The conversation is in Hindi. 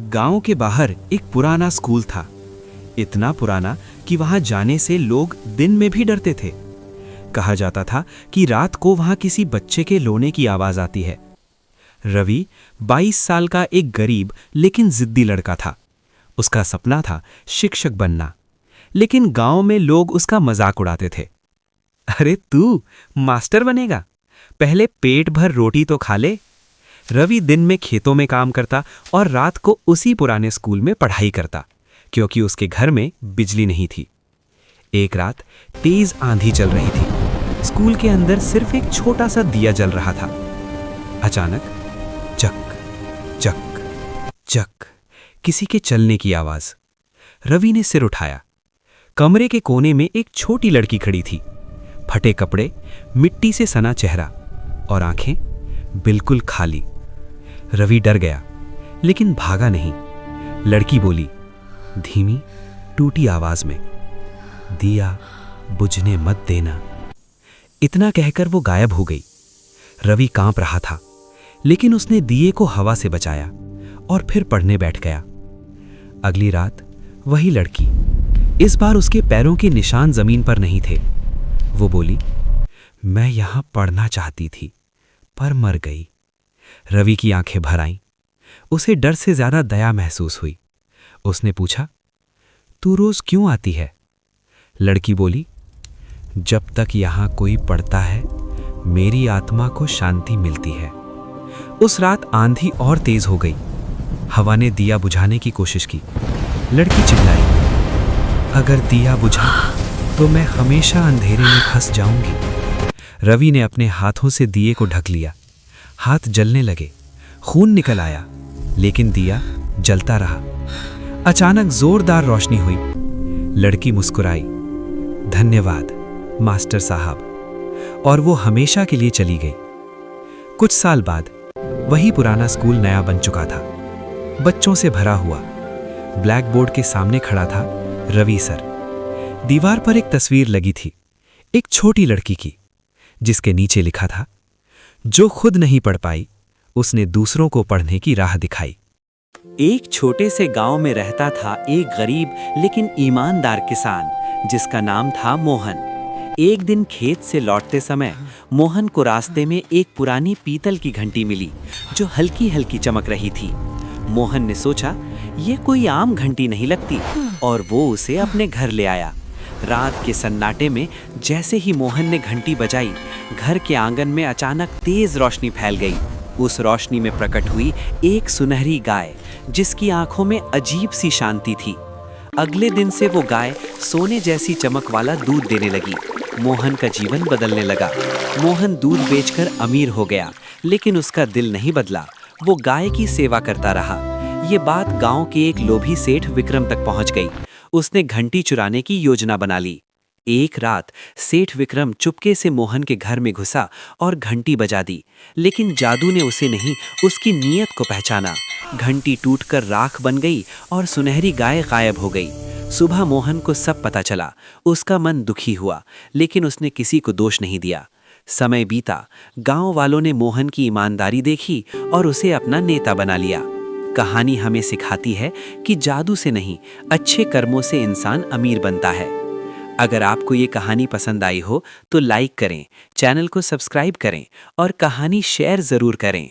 गांव के बाहर एक पुराना स्कूल था। इतना पुराना कि वहां जाने से लोग दिन में भी डरते थे। कहा जाता था कि रात को वहां किसी बच्चे के रोने की आवाज आती है। रवि 22 साल का एक गरीब लेकिन जिद्दी लड़का था। उसका सपना था शिक्षक बनना, लेकिन गांव में लोग उसका मजाक उड़ाते थे। अरे तू मास्टर बनेगा, पहले पेट भर रोटी तो खा ले। रवि दिन में खेतों में काम करता और रात को उसी पुराने स्कूल में पढ़ाई करता, क्योंकि उसके घर में बिजली नहीं थी। एक रात तेज आंधी चल रही थी। स्कूल के अंदर सिर्फ एक छोटा सा दिया जल रहा था। अचानक चक चक चक किसी के चलने की आवाज। रवि ने सिर उठाया। कमरे के कोने में एक छोटी लड़की खड़ी थी। फटे कपड़े, मिट्टी से सना चेहरा और आंखें बिल्कुल खाली। रवि डर गया, लेकिन भागा नहीं। लड़की बोली धीमी टूटी आवाज में, दिया बुझने मत देना। इतना कहकर वो गायब हो गई। रवि कांप रहा था, लेकिन उसने दिए को हवा से बचाया और फिर पढ़ने बैठ गया। अगली रात वही लड़की। इस बार उसके पैरों के निशान जमीन पर नहीं थे। वो बोली, मैं यहां पढ़ना चाहती थी पर मर गई। रवि की आंखें भर आईं। उसे डर से ज्यादा दया महसूस हुई। उसने पूछा, तू रोज क्यों आती है? लड़की बोली, जब तक यहां कोई पढ़ता है मेरी आत्मा को शांति मिलती है। उस रात आंधी और तेज हो गई। हवा ने दिया बुझाने की कोशिश की। लड़की चिल्लाई, अगर दिया बुझा तो मैं हमेशा अंधेरे में फंस जाऊंगी। रवि ने अपने हाथों से दिए को ढक लिया। हाथ जलने लगे, खून निकल आया, लेकिन दिया जलता रहा। अचानक जोरदार रोशनी हुई। लड़की मुस्कुराई, धन्यवाद मास्टर साहब, और वो हमेशा के लिए चली गई। कुछ साल बाद वही पुराना स्कूल नया बन चुका था, बच्चों से भरा हुआ। ब्लैक बोर्ड के सामने खड़ा था रवि सर। दीवार पर एक तस्वीर लगी थी, एक छोटी लड़की की, जिसके नीचे लिखा था, जो खुद नहीं पढ़ पाई उसने दूसरों को पढ़ने की राह दिखाई। एक छोटे से गांव में रहता था एक गरीब लेकिन ईमानदार किसान, जिसका नाम था मोहन। एक दिन खेत से लौटते समय मोहन को रास्ते में एक पुरानी पीतल की घंटी मिली, जो हल्की हल्की चमक रही थी। मोहन ने सोचा, ये कोई आम घंटी नहीं लगती, और वो उसे अपने घर ले आया। रात के सन्नाटे में जैसे ही मोहन ने घंटी बजाई, घर के आंगन में अचानक तेज रोशनी फैल गई। उस रोशनी में प्रकट हुई एक सुनहरी गाय, जिसकी आंखों में अजीब सी शांति थी। अगले दिन से वो गाय सोने जैसी चमक वाला दूध देने लगी। मोहन का जीवन बदलने लगा। मोहन दूध बेचकर अमीर हो गया, लेकिन उसका दिल नहीं बदला। वो गाय की सेवा करता रहा। ये बात गांव के एक लोभी सेठ विक्रम तक पहुंच गई। उसने घंटी चुराने की योजना बना ली। एक रात सेठ विक्रम चुपके से मोहन के घर में घुसा और घंटी बजा दी, लेकिन जादू ने उसे नहीं, उसकी नीयत को पहचाना। घंटी टूटकर राख बन गई और सुनहरी गाय गायब हो गई। सुबह मोहन को सब पता चला। उसका मन दुखी हुआ, लेकिन उसने किसी को दोष नहीं दिया। समय बीता, गांव वालों ने मोहन की ईमानदारी देखी और उसे अपना नेता बना लिया। कहानी हमें सिखाती है कि जादू से नहीं, अच्छे कर्मों से इंसान अमीर बनता है। अगर आपको ये कहानी पसंद आई हो तो लाइक करें, चैनल को सब्सक्राइब करें और कहानी शेयर ज़रूर करें।